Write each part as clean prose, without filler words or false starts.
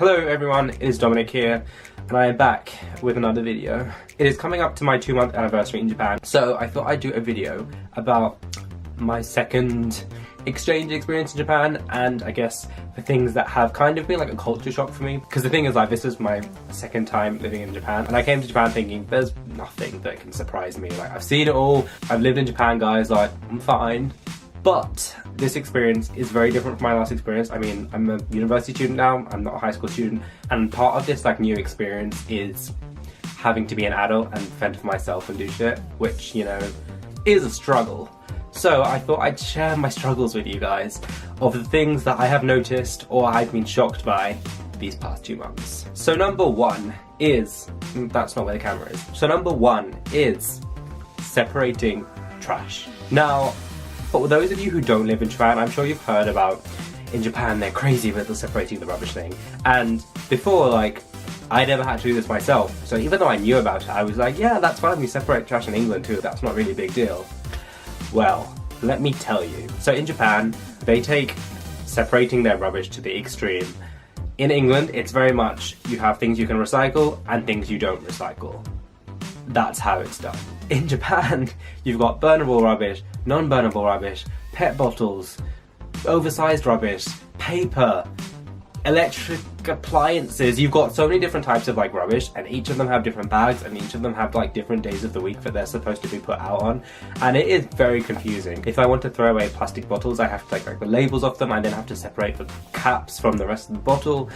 Hello everyone, it is Dominic here, and I am back with another video. It is coming up to my 2-month anniversary in Japan, so I thought I'd do a video about my second exchange experience in Japan, and I guess the things that have kind of been like a culture shock for me. Because the thing is, like, this is my second time living in Japan, and I came to Japan thinking there's nothing that can surprise me. Like, I've seen it all, I've lived in Japan, guys, like, I'm fine. But this experience is very different from my last experience. I mean, I'm a university student now, I'm not a high school student, and part of this like new experience is having to be an adult and fend for myself and do shit, which, you know, is a struggle. So I thought I'd share my struggles with you guys of the things that I have noticed or I've been shocked by these past 2 months. So number one is, that's not where the camera is. So number one is separating trash. Now, for those of you who don't live in Japan, I'm sure you've heard about, in Japan they're crazy with the separating the rubbish thing. And before, like, I never had to do this myself. So even though I knew about it, I was like, yeah, that's fine, we separate trash in England too, that's not really a big deal. Well, let me tell you. So in Japan, they take separating their rubbish to the extreme. In England, it's very much, you have things you can recycle and things you don't recycle. That's how it's done. In Japan, you've got burnable rubbish, non-burnable rubbish, PET bottles, oversized rubbish, paper, electric appliances. You've got so many different types of like rubbish, and each of them have different bags, and each of them have like different days of the week that they're supposed to be put out on, and it is very confusing. If I want to throw away plastic bottles, I have to take like the labels off them, I then have to separate the caps from the rest of the bottle.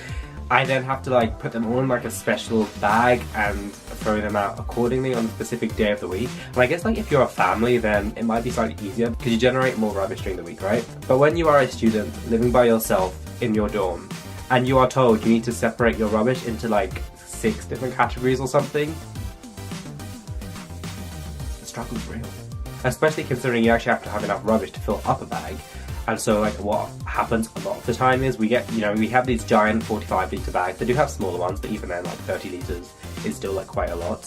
I then have to like put them all in like a special bag and throw them out accordingly on a specific day of the week. And I guess like if you're a family, then it might be slightly easier because you generate more rubbish during the week, right? But when you are a student living by yourself in your dorm and you are told you need to separate your rubbish into like 6 different categories or something, the struggle is real. Especially considering you actually have to have enough rubbish to fill up a bag. And so like what happens a lot of the time is we get, you know, we have these giant 45-litre bags. They do have smaller ones, but even then like 30 litres is still like quite a lot.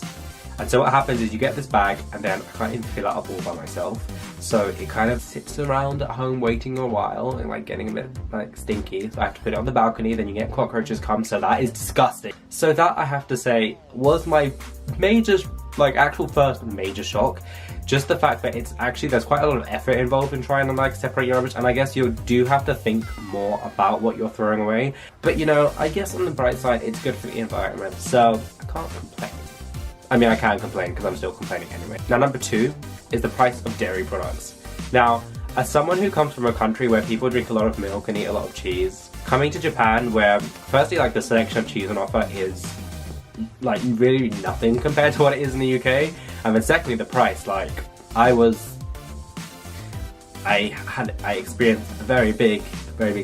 And so what happens is you get this bag and then I can't even fill it up all by myself. So it kind of sits around at home waiting a while and like getting a bit like stinky. So I have to put it on the balcony, then you get cockroaches come, so that is disgusting. So that, I have to say, was my major, like actual first major shock. Just the fact that it's actually, there's quite a lot of effort involved in trying to like separate your rubbish, and I guess you do have to think more about what you're throwing away. But you know, I guess on the bright side, it's good for the environment, so I can't complain. I mean, I can complain because I'm still complaining anyway. Now, number two is the price of dairy products. Now, as someone who comes from a country where people drink a lot of milk and eat a lot of cheese, coming to Japan where, firstly, like the selection of cheese on offer is like really nothing compared to what it is in the UK, and then secondly the price, like I experienced a very big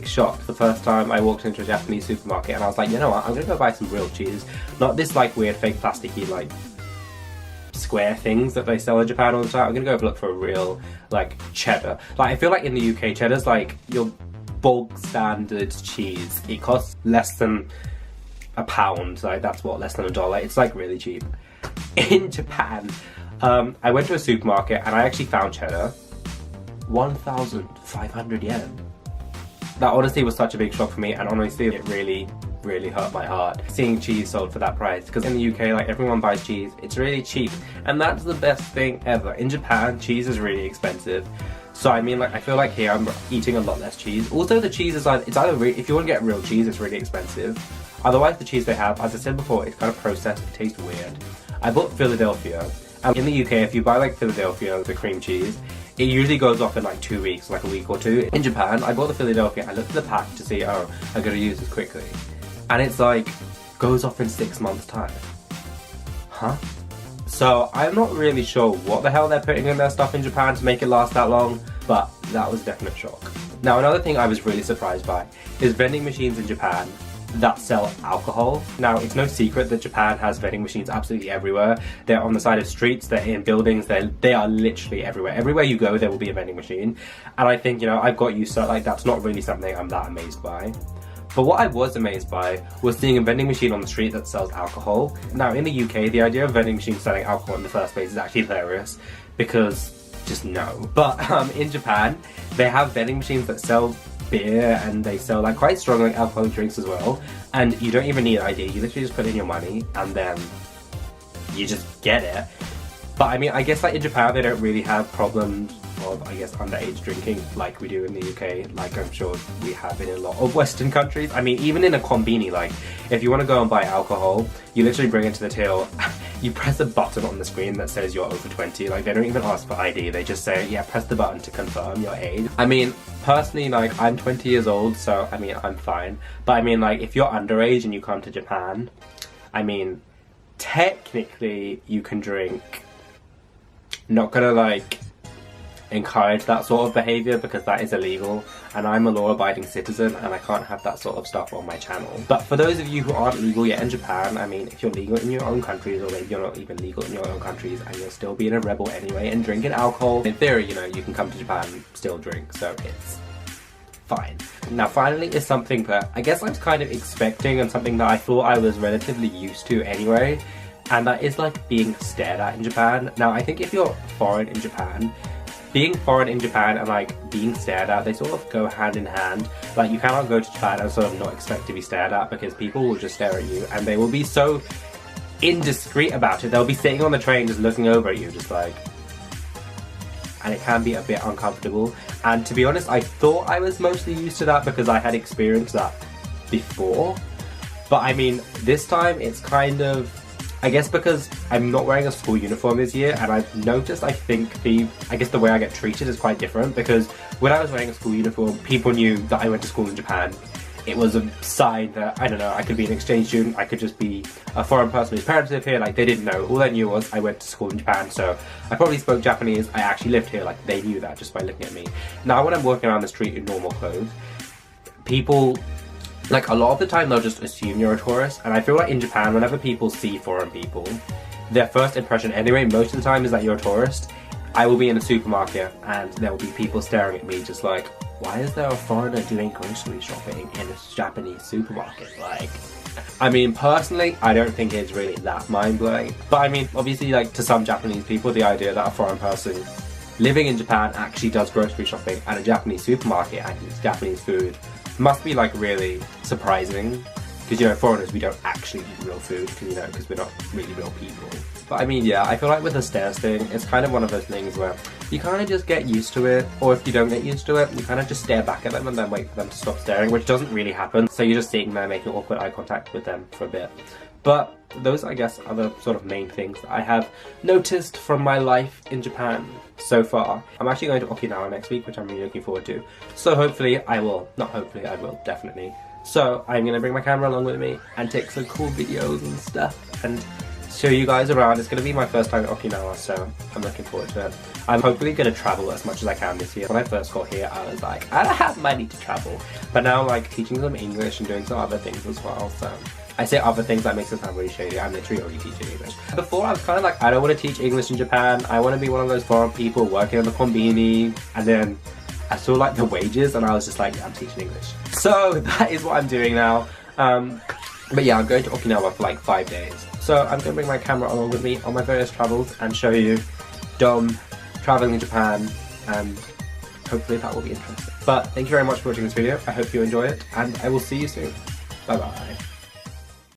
shock the first time I walked into a Japanese supermarket, and I was like, you know what, I'm gonna go buy some real cheese, not this like weird fake plasticky like square things that they sell in Japan all the time. I'm gonna go look for a real like cheddar. Like I feel like in the UK cheddar's like your bulk standard cheese. It costs less than £1, like that's what, less than $1. It's like really cheap. In Japan, I went to a supermarket and I actually found cheddar, 1,500 yen. That honestly was such a big shock for me, and honestly it really hurt my heart seeing cheese sold for that price, because in the UK like everyone buys cheese, it's really cheap, and that's the best thing ever. In Japan, cheese is really expensive. So I mean, like, I feel like here I'm eating a lot less cheese. Also, the cheese is like, it's either if you want to get real cheese, it's really expensive. Otherwise, the cheese they have, as I said before, it's kind of processed, it tastes weird. I bought Philadelphia, and in the UK, if you buy like Philadelphia, the cream cheese, it usually goes off in like 2 weeks, like a week or two. In Japan, I bought the Philadelphia, I looked at the pack to see, oh, I'm gonna use this quickly. And it's like, goes off in 6 months' time. Huh? So I'm not really sure what the hell they're putting in their stuff in Japan to make it last that long, but that was a definite shock. Now, another thing I was really surprised by is vending machines in Japan that sell alcohol. Now, it's no secret that Japan has vending machines absolutely everywhere. They're on the side of streets, they're in buildings, they are literally everywhere. Everywhere you go, there will be a vending machine. And I think, you know, I've got used to it, like that's not really something I'm that amazed by. But what I was amazed by was seeing a vending machine on the street that sells alcohol. Now, in the UK, the idea of vending machines selling alcohol in the first place is actually hilarious, because just no. But in Japan, they have vending machines that sell beer and they sell like quite strong like alcoholic drinks as well, and you don't even need an ID. You literally just put in your money and then you just get it. But I mean, I guess like in Japan they don't really have problems of, I guess, underage drinking like we do in the UK, like I'm sure we have in a lot of Western countries. I mean, even in a konbini, like if you want to go and buy alcohol, you literally bring it to the till, you press a button on the screen that says you're over 20, like they don't even ask for ID, they just say, yeah, press the button to confirm your age. I mean, personally, like I'm 20 years old, so I mean, I'm fine. But I mean, like if you're underage and you come to Japan, I mean, technically you can drink. Not gonna like encourage that sort of behaviour because that is illegal, and I'm a law-abiding citizen and I can't have that sort of stuff on my channel. But for those of you who aren't legal yet in Japan, I mean, if you're legal in your own countries, or maybe you're not even legal in your own countries and you're still being a rebel anyway and drinking alcohol, in theory, you know, you can come to Japan and still drink, so it's fine. Now finally is something that I guess I was kind of expecting and something that I thought I was relatively used to anyway, and that is like being stared at in Japan. Now I think if you're foreign in Japan, being foreign in Japan and like being stared at, they sort of go hand in hand. Like you cannot go to Japan and sort of not expect to be stared at because people will just stare at you and they will be so indiscreet about it. They'll be sitting on the train just looking over at you just like, and it can be a bit uncomfortable. And to be honest, I thought I was mostly used to that because I had experienced that before. But I mean, this time it's kind of, I guess because I'm not wearing a school uniform this year, and I've noticed, I think I guess the way I get treated is quite different, because when I was wearing a school uniform, people knew that I went to school in Japan. It was a sign that, I don't know, I could be an exchange student, I could just be a foreign person whose parents live here, like they didn't know. All they knew was I went to school in Japan, so I probably spoke Japanese, I actually lived here, like they knew that just by looking at me. Now when I'm walking around the street in normal clothes, people, like a lot of the time they'll just assume you're a tourist, and I feel like in Japan, whenever people see foreign people, their first impression anyway, most of the time, is that you're a tourist. I will be in a supermarket and there will be people staring at me just like, why is there a foreigner doing grocery shopping in a Japanese supermarket? Like, I mean, personally, I don't think it's really that mind-blowing. But I mean, obviously, like to some Japanese people, the idea that a foreign person living in Japan actually does grocery shopping at a Japanese supermarket and eats Japanese food must be like really surprising, because you know, foreigners, we don't actually eat real food, you know, because we're not really real people. But I mean, yeah, I feel like with the stares thing, it's kind of one of those things where you kind of just get used to it, or if you don't get used to it, you kind of just stare back at them and then wait for them to stop staring, which doesn't really happen, so you're just sitting there making awkward eye contact with them for a bit. But those, I guess, are the sort of main things that I have noticed from my life in Japan so far. I'm actually going to Okinawa next week, which I'm really looking forward to. So hopefully I will, not hopefully, I will, definitely. So I'm going to bring my camera along with me and take some cool videos and stuff and show you guys around. It's going to be my first time at Okinawa, so I'm looking forward to it. I'm hopefully going to travel as much as I can this year. When I first got here, I was like, I don't have money to travel. But now I'm like teaching some English and doing some other things as well, so I say other things, that makes it sound really shady. I'm literally already teaching English. Before I was kind of like, I don't want to teach English in Japan. I want to be one of those foreign people working in the konbini. And then I saw like the wages and I was just like, yeah, I'm teaching English. So that is what I'm doing now. But yeah, I'm going to Okinawa for like 5 days. So I'm going to bring my camera along with me on my various travels and show you Dom traveling in Japan, and hopefully that will be interesting. But thank you very much for watching this video. I hope you enjoy it, and I will see you soon. Bye bye.